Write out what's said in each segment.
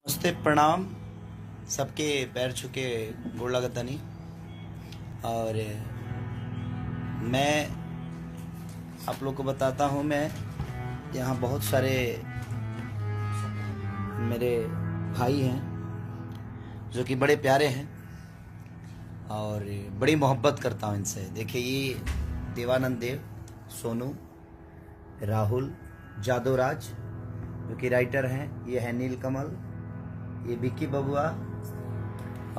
नमस्ते, प्रणाम। सबके पैर छू के गोड़ लागत तनी। और मैं आप लोग को बताता हूँ, मैं यहाँ बहुत सारे मेरे भाई हैं जो कि बड़े प्यारे हैं और बड़ी मोहब्बत करता हूँ इनसे। देखिए, ये देवानंद देव, सोनू, राहुल, जादवराज जो कि राइटर हैं, ये है नीलकमल, ये विक्की बबुआ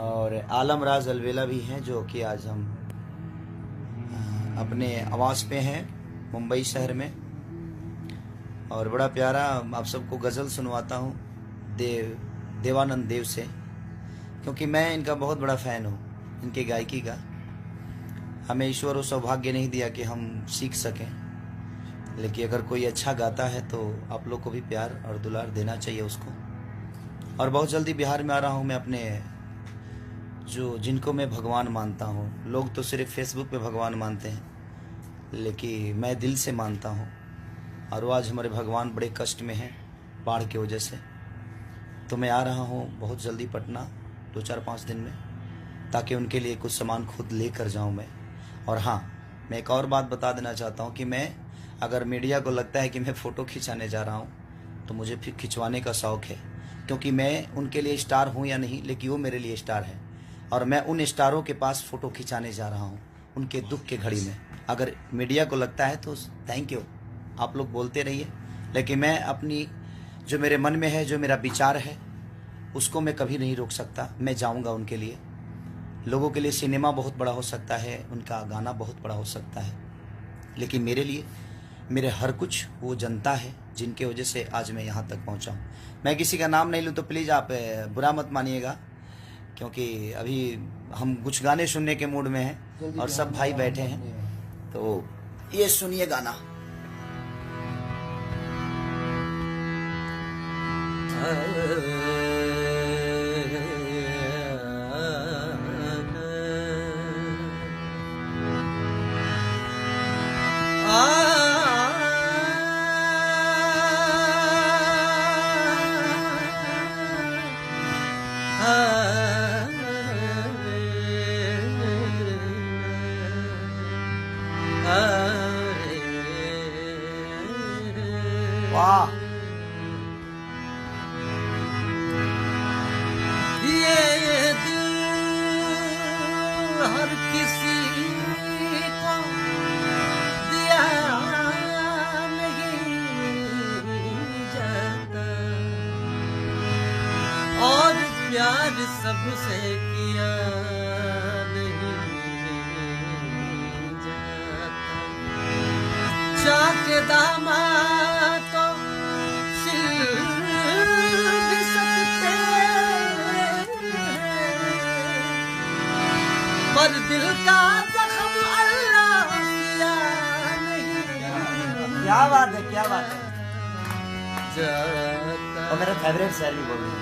और आलम राज अलवेला भी हैं जो कि आज हम अपने आवास पे हैं मुंबई शहर में। और बड़ा प्यारा आप सबको गज़ल सुनवाता हूँ देवानंद देव से, क्योंकि मैं इनका बहुत बड़ा फ़ैन हूँ, इनके गायकी का। हमें ईश्वर वो सौभाग्य नहीं दिया कि हम सीख सकें, लेकिन अगर कोई अच्छा गाता है तो आप लोग को भी प्यार और दुलार देना चाहिए उसको। और बहुत जल्दी बिहार में आ रहा हूँ मैं अपने जिनको मैं भगवान मानता हूँ। लोग तो सिर्फ फेसबुक पे भगवान मानते हैं, लेकिन मैं दिल से मानता हूँ। और वो आज हमारे भगवान बड़े कष्ट में हैं बाढ़ की वजह से। तो मैं आ रहा हूँ बहुत जल्दी पटना, 2-4-5 दिन में, ताकि उनके लिए कुछ सामान खुद ले कर जाऊँ मैं। और हाँ, मैं एक और बात बता देना चाहता हूँ कि मैं, अगर मीडिया को लगता है कि मैं फ़ोटो खिंचाने जा रहा हूँ, तो मुझे फिर खिंचवाने का शौक़ है, क्योंकि मैं उनके लिए स्टार हूँ या नहीं, लेकिन वो मेरे लिए स्टार है। और मैं उन स्टारों के पास फ़ोटो खिंचाने जा रहा हूँ उनके दुख के घड़ी में। अगर मीडिया को लगता है तो थैंक यू, आप लोग बोलते रहिए, लेकिन मैं अपनी जो मेरे मन में है, जो मेरा विचार है, उसको मैं कभी नहीं रोक सकता। मैं जाऊँगा उनके लिए। लोगों के लिए सिनेमा बहुत बड़ा हो सकता है, उनका गाना बहुत बड़ा हो सकता है, लेकिन मेरे लिए मेरे हर कुछ वो जनता है जिनके वजह से आज मैं यहाँ तक पहुँचा हूँ। मैं किसी का नाम नहीं लूँ तो प्लीज़ आप बुरा मत मानिएगा, क्योंकि अभी हम कुछ गाने सुनने के मूड में हैं और सब भाई बैठे हैं। तो ये सुनिए गाना। वाह, ये दिल हर किसी को दिया नहीं जाता, और प्यार सबसे किया नहीं जाता। चाके दामाद तो सिल भी सकते हैं, पर दिल का जख्म अल्लाह किया नहीं क्या बात है, क्या बात है। जाता। और मेरा फेवरेट शहर भी बोल रही है।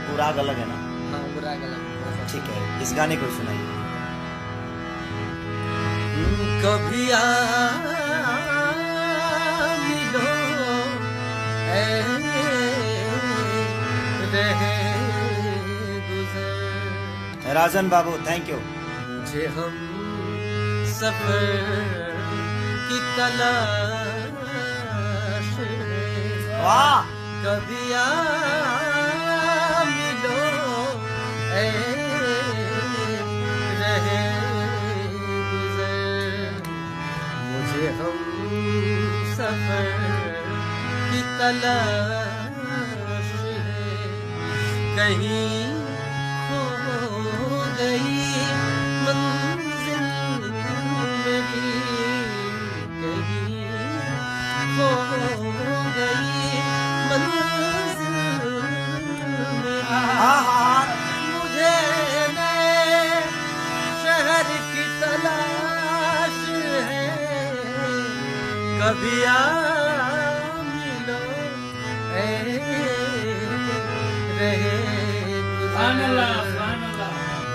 पूरा अलग है ना? हाँ, बुरा गलत। ठीक है, इस गाने को सुनाइए। कभी आ मिलो रहे गुजर, राजन बाबू, थैंक यू। मुझे हम सफर की तलाश है। वाह, कभी आ मिलो रहे गुजर, मुझे हम सफर की तलाश है। कहीं खो गई मंजिल मेरी, कहीं खो गई मंजिल मेरी। मुझे नए शहर की तलाश है। कभी आ मिलो रहे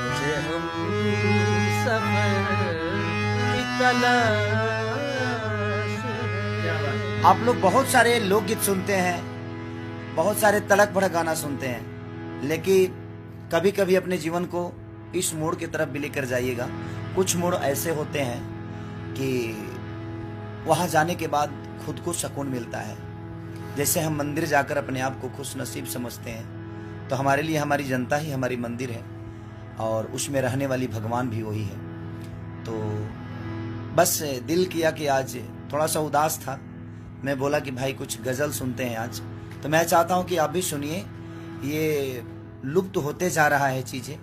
मुझे हम सफर की तलाश है। आप लोग बहुत सारे लोकगीत सुनते हैं, बहुत सारे तड़क भड़क गाना सुनते हैं, लेकिन कभी कभी अपने जीवन को इस मोड़ की तरफ भी लेकर जाइएगा। कुछ मोड़ ऐसे होते हैं कि वहां जाने के बाद खुद को सुकून मिलता है। जैसे हम मंदिर जाकर अपने आप को खुश नसीब समझते हैं, तो हमारे लिए हमारी जनता ही हमारी मंदिर है और उसमें रहने वाली भगवान भी वही है। तो बस दिल किया कि आज थोड़ा सा उदास था, मैं बोला कि भाई कुछ गज़ल सुनते हैं आज। तो मैं चाहता हूं कि आप भी सुनिए, ये लुप्त होते जा रहा है चीज़ें,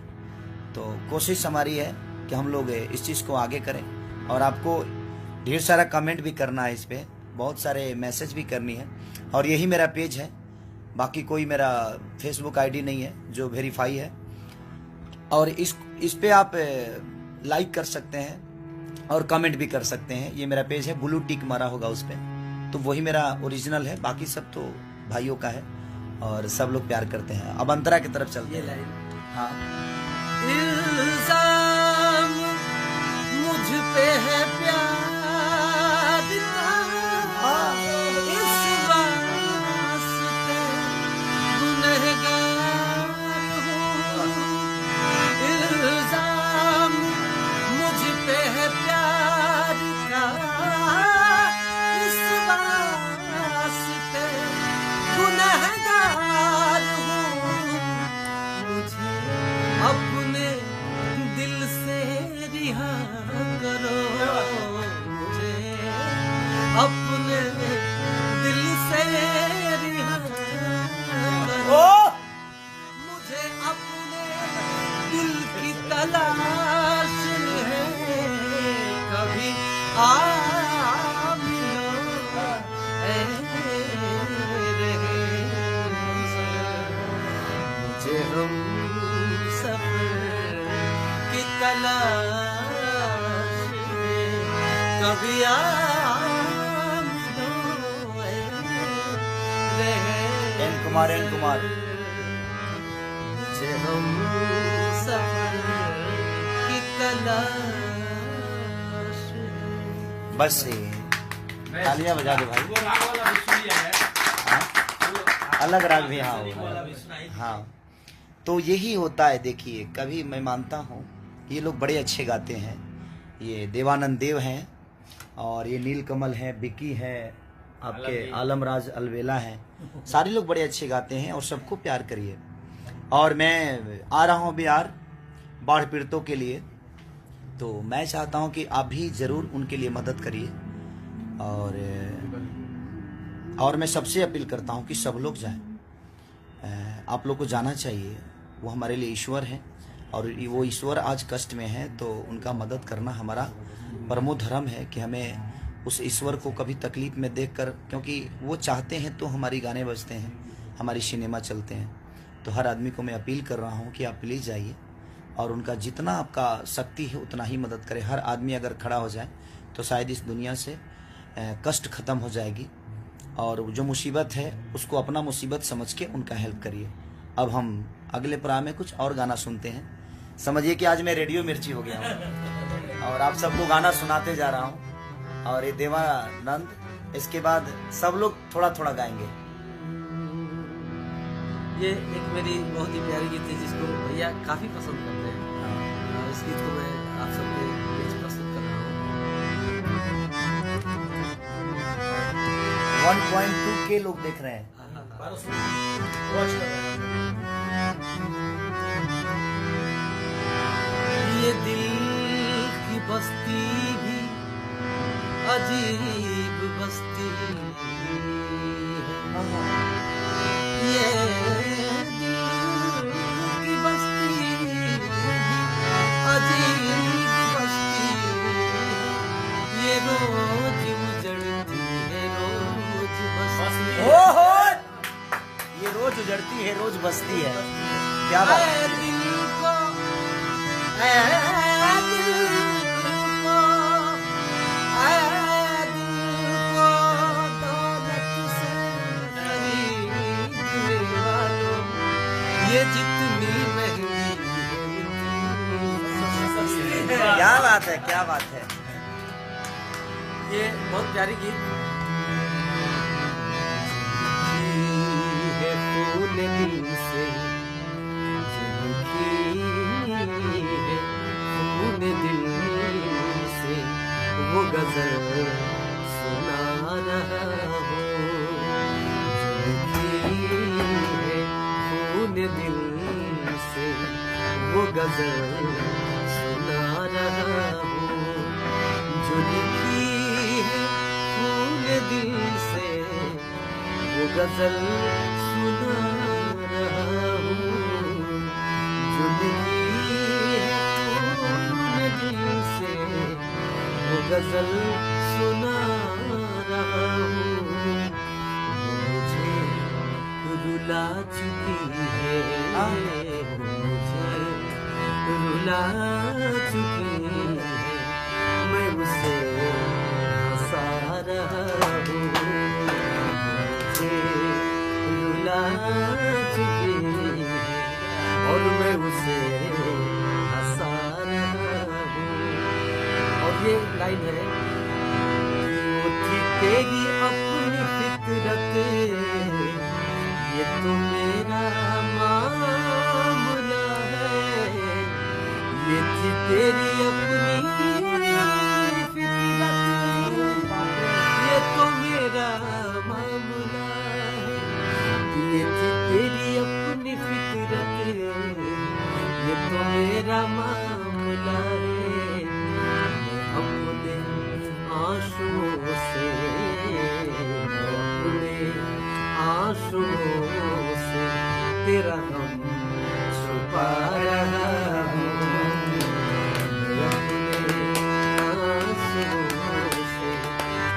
तो कोशिश हमारी है कि हम लोग इस चीज़ को आगे करें। और आपको ढेर सारा कमेंट भी करना है, इस पर बहुत सारे मैसेज भी करनी है। और यही मेरा पेज है, बाकी कोई मेरा फेसबुक आईडी नहीं है जो वेरीफाई है। और इस पे आप लाइक कर सकते हैं और कमेंट भी कर सकते हैं। ये मेरा पेज है, ब्लू टिक मारा होगा उस पर, तो वही मेरा ओरिजिनल है, बाकी सब तो भाइयों का है और सब लोग प्यार करते हैं। अब अंतरा की तरफ चलते हैं। हाँ, इल्जाम मुझ पे है प्यार का, इस वास्ते गुनहगार हूँ। इल्जाम मुझ पे है प्यार का, इस वास्ते गुनहगार हूँ। मुझे अपने दिल से रिहा करो, मुझे अपने दिल से रिहा करो। मुझे अपने दिल की तलाश है, कभी आ मिलो ऐ रहे। मुझे हम सफर की तलाश है, कभी आ मिलो ऐ रहे। एन कुमार मुझे हम सफर की तलाश है। बस तालियां बजा दे भाई। वो राग वाला भी सुन लिया है। हाँ? अलग राग भी, हाँ वो वाला भी सुनाई। हाँ। तो यही होता है। देखिए, कभी मैं मानता हूँ ये लोग बड़े अच्छे गाते हैं, ये देवानंद देव हैं और ये नीलकमल है, बिकी है, आपके आलमराज अलवेला हैं, सारे लोग बड़े अच्छे गाते हैं और सबको प्यार करिए। और मैं आ रहा हूँ बिहार बाढ़ पीड़ितों के लिए, तो मैं चाहता हूँ कि आप भी ज़रूर उनके लिए मदद करिए। और मैं सबसे अपील करता हूँ कि सब लोग जाएं। आप लोग को जाना चाहिए, वो हमारे लिए ईश्वर हैं और वो ईश्वर आज कष्ट में हैं, तो उनका मदद करना हमारा परमो धर्म है कि हमें उस ईश्वर को कभी तकलीफ में देखकर, क्योंकि वो चाहते हैं तो हमारी गाने बजते हैं, हमारी सिनेमा चलते हैं। तो हर आदमी को मैं अपील कर रहा हूँ कि आप प्लीज़ जाइए और उनका जितना आपका शक्ति है उतना ही मदद करें। हर आदमी अगर खड़ा हो जाए तो शायद इस दुनिया से कष्ट ख़त्म हो जाएगी। और जो मुसीबत है उसको अपना मुसीबत समझ के उनका हेल्प करिए। अब हम अगले प्रोग्राम में कुछ और गाना सुनते हैं। समझिए कि आज मैं रेडियो मिर्ची हो गया हूँ और आप सबको गाना सुनाते जा रहा हूँ। और ये देवानंद, इसके बाद सब लोग थोड़ा थोड़ा गाएंगे। ये एक मेरी बहुत ही प्यारी गीत है जिसको भैया काफी पसंद करते हैं। और इस गीत को मैं आप सबके बीच प्रस्तुत कर रहा हूँ। 1.2K लोग देख रहे हैं। ये दिल की बस्ती भी अजीब बस्ती है। ये दिल की बस्ती भी अजीब बस्ती है। ये रोज उजड़ती है, रोज बस्ती है। ओहो, ये रोज उजड़ती है, रोज बसती है। क्या बात है। दिल को, दिल को, दिल को दौलत से खरीदने वालों, ये जितनी महंगी है। क्या बात है, क्या बात है। ये बहुत प्यारी गीत गजल सुना रहा हूँ, जो लिखी है फूल दिल से वो गजल सुना रहा हूँ, जो लिखी है फूल दिल से वो गजल सुना रहा हूँ। मुझे रुला चुकी है, मुझे रुला चुकी है, मैं उसे हंसा रहा हूँ। मुझे रुला चुकी है और मैं उसे हंसा रहा हूँ। और ये लाइन है, वो थी तेरी अपनी फितरत, ये तो मेरा मामला है, ये थी तेरी अपनी फितरत, ये तो मेरा मामला है, ये थी तेरी अपनी फितरत, ये तो मेरा मामला है। मैं अपने आंसुओं से, मैं अपने आंसुओं से तेरा गम छुपा रहा हूँ, मैं अपने आंसुओं से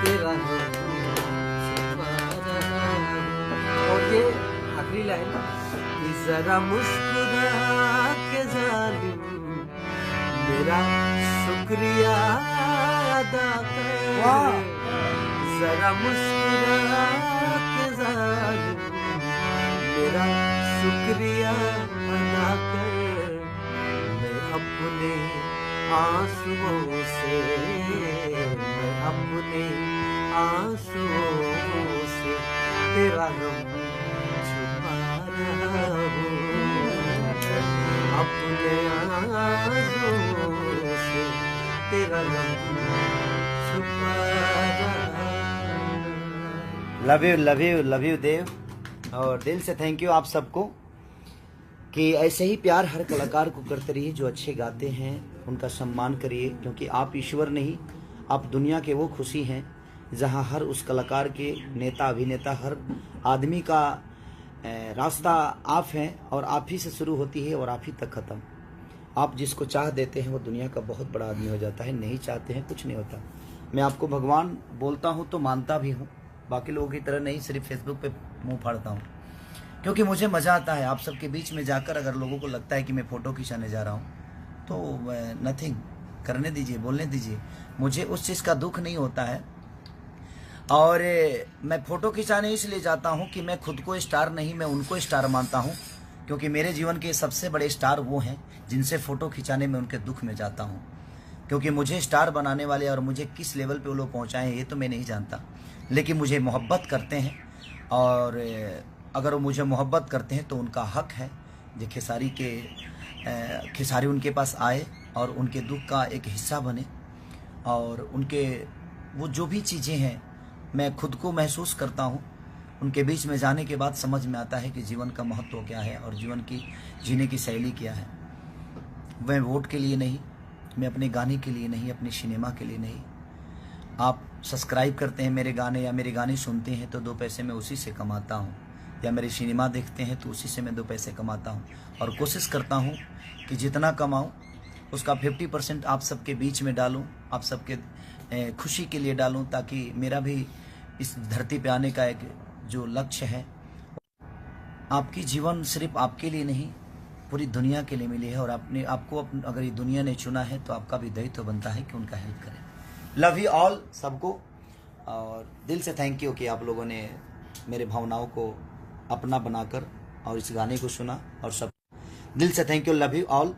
तेरा गम छुपा रहा हूँ। और ये आखिरी लाइन, कि जरा मुस्कुरा के जालिम मेरा शुक्रिया अदा कर, जरा मुस्कुरा के जालिम मेरा शुक्रिया अदा कर। मैं अपने आंसुओं से, मैं अपने आंसुओं से तेरा गम छुपा रहा हूँ, अपने आंसुओं से तेरा गम छुपा रहा हूँ। Love you love you love you Dev. और दिल से थैंक यू आप सबको कि ऐसे ही प्यार हर कलाकार को करते रहिए जो अच्छे गाते हैं, उनका सम्मान करिए, क्योंकि आप ईश्वर नहीं, आप दुनिया के वो खुशी हैं जहां हर उस कलाकार के नेता अभिनेता हर आदमी का रास्ता आप हैं और आप ही से शुरू होती है और आप ही तक ख़त्म। आप जिसको चाह देते हैं वो दुनिया का बहुत बड़ा आदमी हो जाता है, नहीं चाहते हैं कुछ नहीं होता। मैं आपको भगवान बोलता हूँ तो मानता भी हूँ, बाकी लोगों की तरह नहीं सिर्फ फेसबुक पे मुंह फाड़ता हूँ, क्योंकि मुझे मज़ा आता है आप सबके बीच में जाकर। अगर लोगों को लगता है कि मैं फ़ोटो खिंचाने जा रहा हूँ तो नथिंग, करने दीजिए, बोलने दीजिए, मुझे उस चीज़ का दुख नहीं होता है। और मैं फ़ोटो खिंचाने इसलिए जाता हूँ कि मैं खुद को स्टार नहीं, मैं उनको स्टार मानता हूँ, क्योंकि मेरे जीवन के सबसे बड़े स्टार वो हैं जिनसे फ़ोटो खिंचाने में उनके दुख में जाता हूँ। क्योंकि मुझे स्टार बनाने वाले और मुझे किस लेवल पे वो लोग पहुँचाए हैं ये तो मैं नहीं जानता, लेकिन मुझे मोहब्बत करते हैं। और अगर वो मुझे मोहब्बत करते हैं तो उनका हक है जो खेसारी उनके पास आए और उनके दुख का एक हिस्सा बने। और उनके वो जो भी चीज़ें हैं मैं खुद को महसूस करता हूँ, उनके बीच में जाने के बाद समझ में आता है कि जीवन का महत्व क्या है और जीवन की जीने की शैली क्या है। मैं वोट के लिए नहीं, मैं अपने गाने के लिए नहीं, अपने सिनेमा के लिए नहीं। आप सब्सक्राइब करते हैं मेरे गाने या मेरे गाने सुनते हैं तो 2 पैसे मैं उसी से कमाता हूँ, या मेरे सिनेमा देखते हैं तो उसी से मैं 2 पैसे कमाता हूँ। और कोशिश करता हूँ कि जितना कमाऊँ उसका 50% आप सबके बीच में डालूँ, आप सबके खुशी के लिए डालूँ, ताकि मेरा भी इस धरती पे आने का एक जो लक्ष्य है, आपकी जीवन सिर्फ आपके लिए नहीं पूरी दुनिया के लिए मिली है। और आपको अगर ये दुनिया ने चुना है तो आपका भी दायित्व बनता है कि उनका हेल्प करें। लव यू ऑल सबको, और दिल से थैंक यू कि आप लोगों ने मेरे भावनाओं को अपना बनाकर और इस गाने को सुना। और सब दिल से thank you, love you all.